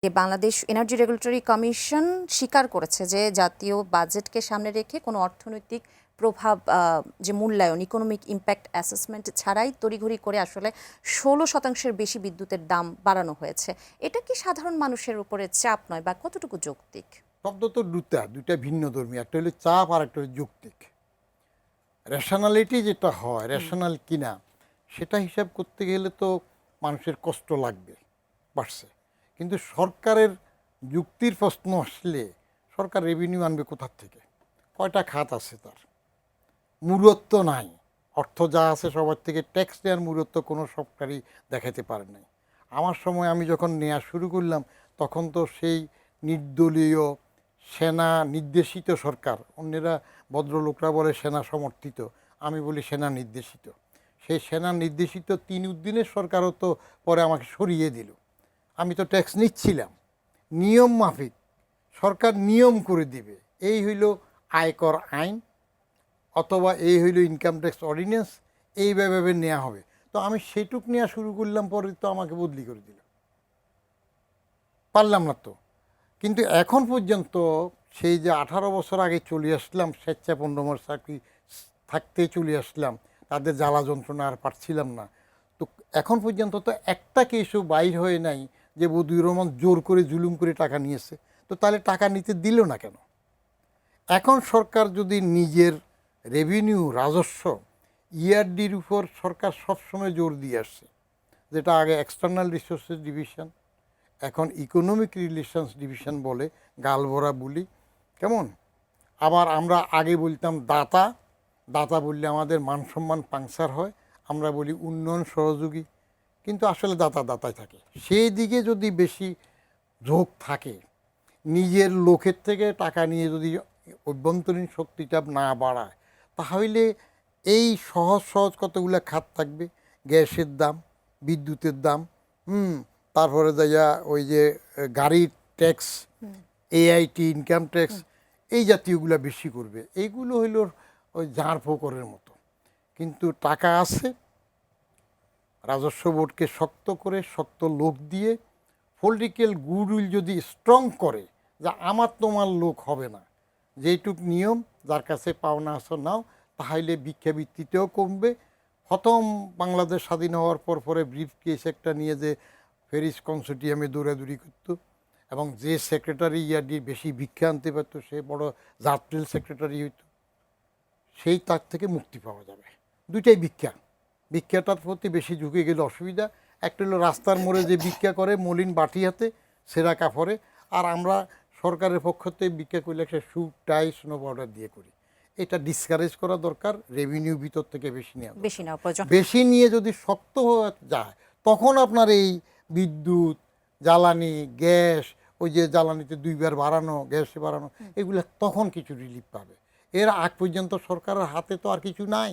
যে Bangladesh energy regulatory commission স্বীকার করেছে যে জাতীয় বাজেটকে সামনে রেখে কোনো অর্থনৈতিক প্রভাব যে মূল্যায়ন ইকোনমিক ইম্প্যাক্ট অ্যাসেসমেন্ট ছাড়াই তড়িঘড়ি করে আসলে 16% বেশি বিদ্যুতের দাম বাড়ানো হয়েছে। এটা কি সাধারণ মানুষের উপরে চাপ নয় বা কতটুকু যৌক্তিক? শব্দ তো দুটা ভিন্ন ধর্মী, একটা হলো চাপ আর একটা হলো যৌক্তিক। রেশনালিটি যেটা হয়, রেশনাল কিনা সেটা হিসাব করতে গেলে তো মানুষের কষ্ট লাগবে, বাড়ছে। কিন্তু সরকারের যুক্তির প্রশ্ন আসলে সরকার রেভিনিউ আনবে কোথার থেকে? কয়টা খাত আছে তার? মূলত্ব নাই। অর্থ যা আছে সবার থেকে ট্যাক্স নেওয়ার মূলত্ব কোনো সরকারই দেখাতে পারে নাই। আমার সময় আমি যখন নেওয়া শুরু করলাম তখন তো সেই নির্দলীয় সেনা নির্দেশিত সরকার, অন্যেরা ভদ্রলোকরা বলে সেনা সমর্থিত, আমি বলি সেনা নির্দেশিত। সেই সেনা নির্দেশিত 3 উদ্দিনের সরকারও তো পরে আমাকে সরিয়ে দিল। আমি তো ট্যাক্স নিচ্ছিলাম নিয়ম মাফিক, সরকার নিয়ম করে দিবে, এই হইল আয়কর আইন অথবা এই হইল ইনকাম ট্যাক্স অর্ডিন্যান্স, এইভাবে নেওয়া হবে। তো আমি সেটুক নেওয়া শুরু করলাম, পরে তো আমাকে বদলি করে দিল, পারলাম না তো। কিন্তু এখন পর্যন্ত সেই যে 18 বছর আগে চলে আসলাম, স্বেচ্ছাপন্ন চাকরি থাকতে চলে আসলাম, তাদের জ্বালা যন্ত্রণা আর পারছিলাম না। তো এখন পর্যন্ত তো একটা কেসও বাইর হয়ে নাই যে বদিউর রহমান জোর করে জুলুম করে টাকা নিয়েছে। তো তাহলে টাকা নিতে দিল না কেন? এখন সরকার যদি নিজের রেভিনিউ রাজস্ব ইআরডির উপর সরকার সবসময় জোর দিয়ে আসছে, যেটা আগে এক্সটার্নাল রিসোর্সেস ডিভিশন, এখন ইকোনমিক রিলেশনস ডিভিশন বলে, গালভরা বলি, কেমন? আবার আমরা আগে বলতাম দাতা, দাতা বললে আমাদের মান সম্মান পাংচার হয়, আমরা বলি উন্নয়ন সহযোগী, কিন্তু আসলে দাতা দাতাই থাকে। সেই দিকে যদি বেশি ঝোঁক থাকে, নিজের লোকের থেকে টাকা নিয়ে যদি অভ্যন্তরীণ শক্তিটা না বাড়ায়, তাহলে এই সহজ সহজ কতগুলো খাত থাকবে, গ্যাসের দাম, বিদ্যুতের দাম, তারপরে যাইয়া ওই যে গাড়ির ট্যাক্স, এআইটি ইনকাম ট্যাক্স, এই জাতীয়গুলো বেশি করবে। এইগুলো হইল ওই ঝাড় ফোকরের মতো। কিন্তু টাকা আছে, রাজস্ব বোর্ডকে শক্ত করে শক্ত লোক দিয়ে পলিটিক্যাল গুডউইল যদি স্ট্রং করে যে আমার তোমার লোক হবে না, যেইটুক নিয়ম যার কাছে পাওনা আসো নাও, তাহলে ভিক্ষাবৃত্তিতেও কমবে। প্রথম বাংলাদেশ স্বাধীন হওয়ার পরে ব্রিফ কেস একটা নিয়ে যে প্যারিস কনসোর্টিয়ামে দৌড়াদৌড়ি করত, এবং যে সেক্রেটারি ইয়ারডির বেশি ভিক্ষা আনতে পারতো সে বড় জাতীয় সেক্রেটারি হইতো, সেই তার থেকে মুক্তি পাওয়া যাবে। দুইটাই ভিক্ষা, ভিক্ষাটার প্রতি বেশি ঝুঁকে গেলে অসুবিধা। একটা হলো রাস্তার মোড়ে যে ভিক্ষা করে মলিন বাটি হাতে সেরা কাপড়ে, আর আমরা সরকারের পক্ষ থেকে ভিক্ষা করলে একটা স্যুট টাই স্নো পাউডার দিয়ে করি। এটা ডিসকারেজ করা দরকার, রেভিনিউ ভিতর থেকে বেশি নেওয়া, বেশি নিয়ে যদি শক্ত হয়ে যায় তখন আপনার এই বিদ্যুৎ, জ্বালানি, গ্যাস, ওই যে জ্বালানিতে 2 বার বাড়ানো, গ্যাসে বাড়ানো, এগুলো তখন কিছু রিলিফ পাবে। এর আগ পর্যন্ত সরকারের হাতে তো আর কিছু নাই।